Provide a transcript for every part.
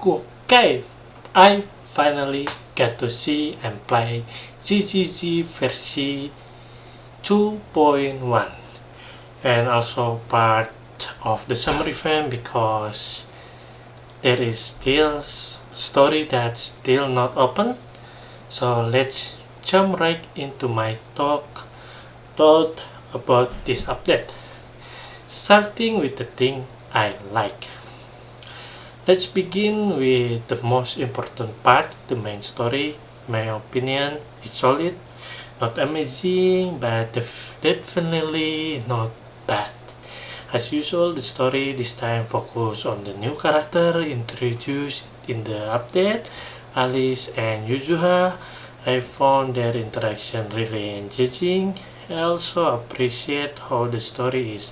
Okay, I finally get to see and play ZZZ version 2.1 and also part of the summer event because there is still story that's still not open. So let's jump right into my thought about this update, starting with the thing I like. Let's begin with the most important part, the main story. In my opinion, it's solid, not amazing, but definitely not bad. As usual, the story this time focused on the new character introduced in the update, Alice and Yuzuha. I found their interaction really engaging. I also appreciate how the story is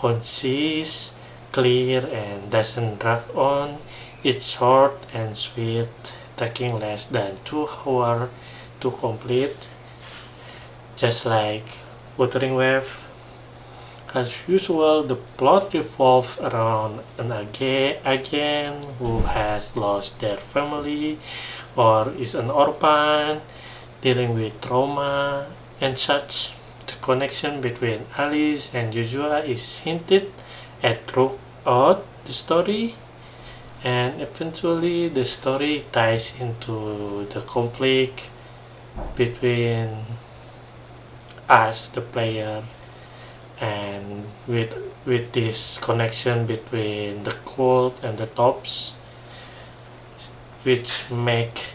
concise, clear, and doesn't drag on. It's short and sweet, taking less than 2 hours to complete, just like Wuthering Wave. As usual, the plot revolves around an agent who has lost their family or is an orphan, dealing with trauma and such. The connection between Alice and Joshua is hinted at throughout the story, and eventually the story ties into the conflict between us, the player, and with this connection between the cult and the tops, which make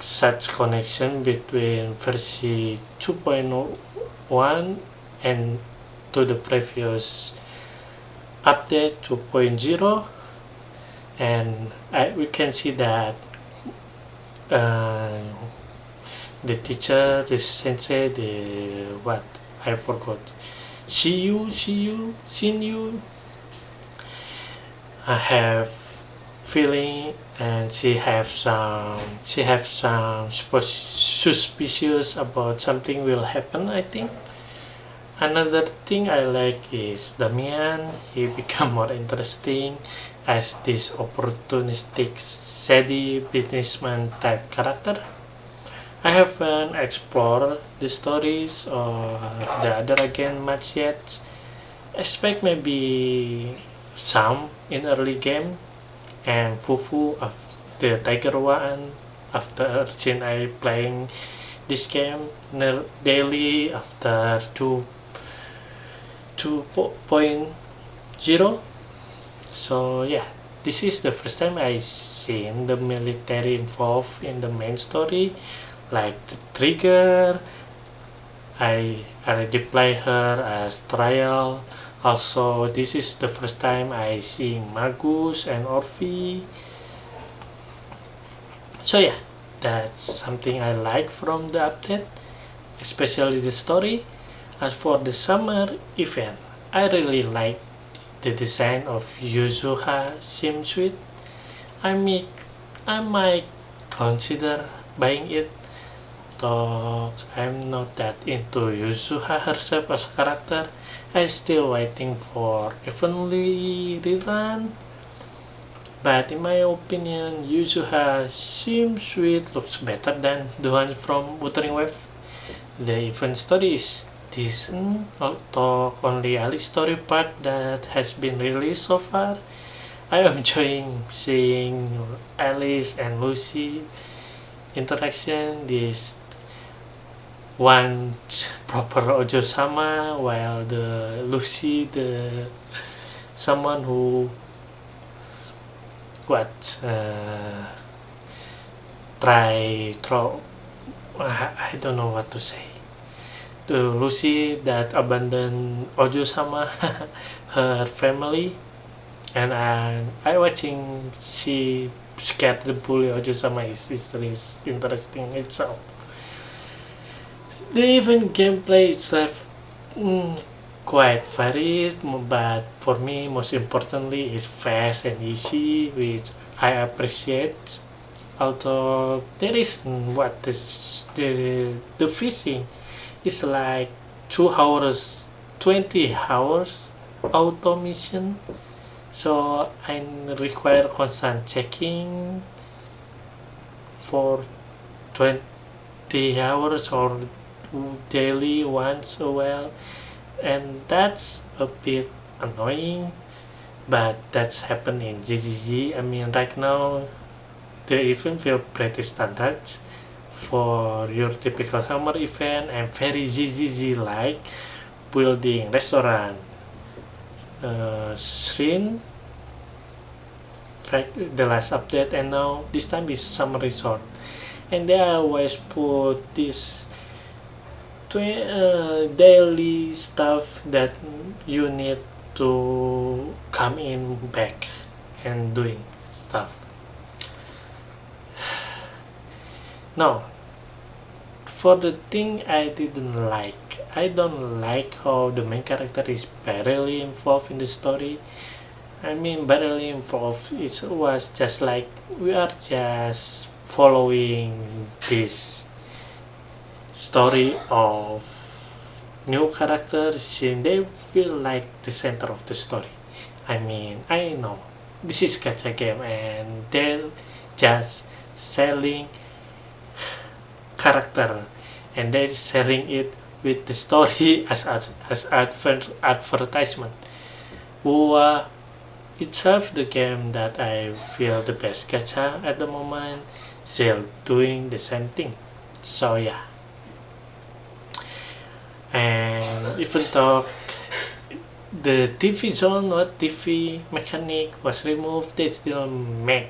such connection between version 2.1 and to the previous update 2.0. And we can see that the teacher, the sensei, the what I forgot, Shin you, I have feeling, and she have some suspicious about something will happen, I think. Another thing I like is Damian. He become more interesting as this opportunistic, shady businessman type character. I haven't explored the stories or the other again much yet. Expect maybe some in early game, and Fufu of the Tiger one after since I playing this game daily after 2.0. So yeah, this is the first time I seen the military involved in the main story, like the Trigger. I already play her as Trial. Also, this is the first time I see Magus and Orphe. So yeah, that's something I like from the update, especially the story. As for the summer event, I really like the design of Yuzuha swimsuit. I might consider buying it, though I'm not that into Yuzuha herself as a character. I'm still waiting for evenly rerun, but in my opinion, Yuzuha swimsuit looks better than the one from Wuthering Wave. The event story is decent, although only Alice story part that has been released so far. I am enjoying seeing Alice and Lucy interaction. This one proper Ojo-sama, while the Lucy, the someone who what try throw, I don't know what to say. The Lucy that abandoned Ojo-sama, her family, and I watching she scared the bully Ojo-sama is interesting itself. The even gameplay itself quite varied, but for me most importantly is fast and easy, which I appreciate. Although there is the fishing is like 2 hours, 20 hours auto mission, so I require constant checking for 20 hours or daily once a while, and that's a bit annoying, but that's happened in ZZZ. I mean, right now the event feel pretty standard for your typical summer event and very ZZZ like building restaurant, shrine like the last update, and now this time is summer resort, and they always put this daily stuff that you need to come in back and doing stuff. Now, for the thing I don't like how the main character is barely involved in the story. I mean, barely involved. It was just like we are just following this story of new characters, and they feel like the center of the story. I mean, I know this is gacha game and they're just selling character, and they're selling it with the story as advertisement. Wuwa itself, the game that I feel the best gacha at the moment, still doing the same thing. So yeah, and even though the TV zone or TV mechanic was removed, they still make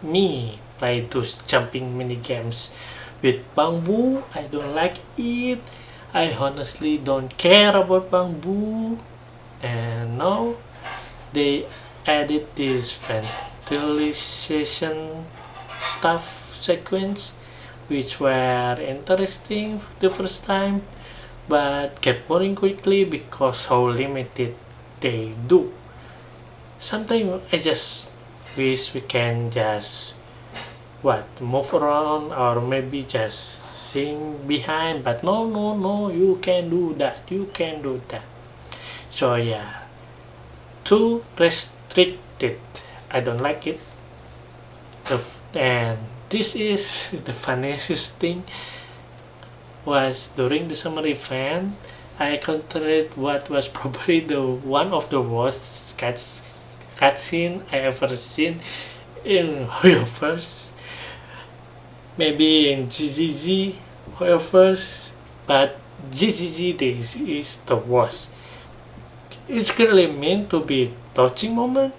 me play those jumping mini games with bamboo. I don't like it. I honestly don't care about bamboo. And now they added this ventilation stuff sequence, which were interesting the first time, but get boring quickly because how limited they do. Sometimes I just wish we can just move around or maybe just sing behind, but no, you can do that, so yeah, too restricted. I don't like it. And this is the funniest thing was during the summer event, I encountered what was probably the one of the worst cutscene I ever seen in Hoyoverse. Maybe in ZZZ Hoyoverse, but ZZZ is the worst. It's clearly meant to be touching moment,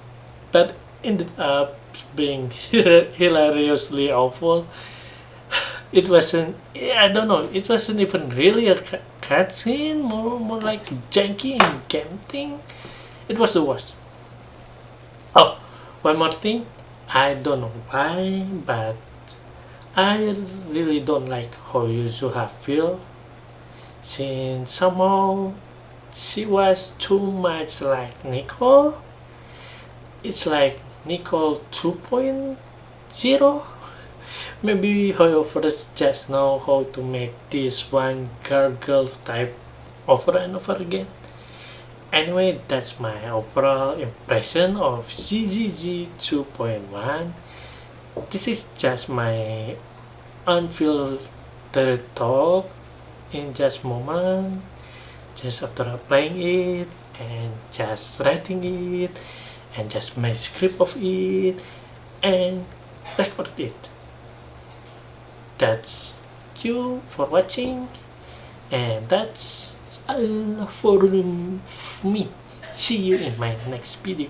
but ended up being hilariously awful. It wasn't, I don't know, it wasn't even really a cutscene, more like janky game thing. It was the worst. Oh, one more thing, I don't know why, but I really don't like how Yuzuha feel, since somehow she was too much like Nicole. It's like Nicole 2.0. Maybe Hoyoverse just know how to make this one girl type over and over again. Anyway, that's my overall impression of ZZZ 2.1. This is just my unfiltered talk in just moment, just after playing it and just writing it and just my script of it and record it. That's you for watching, and that's all for me. See you in my next video.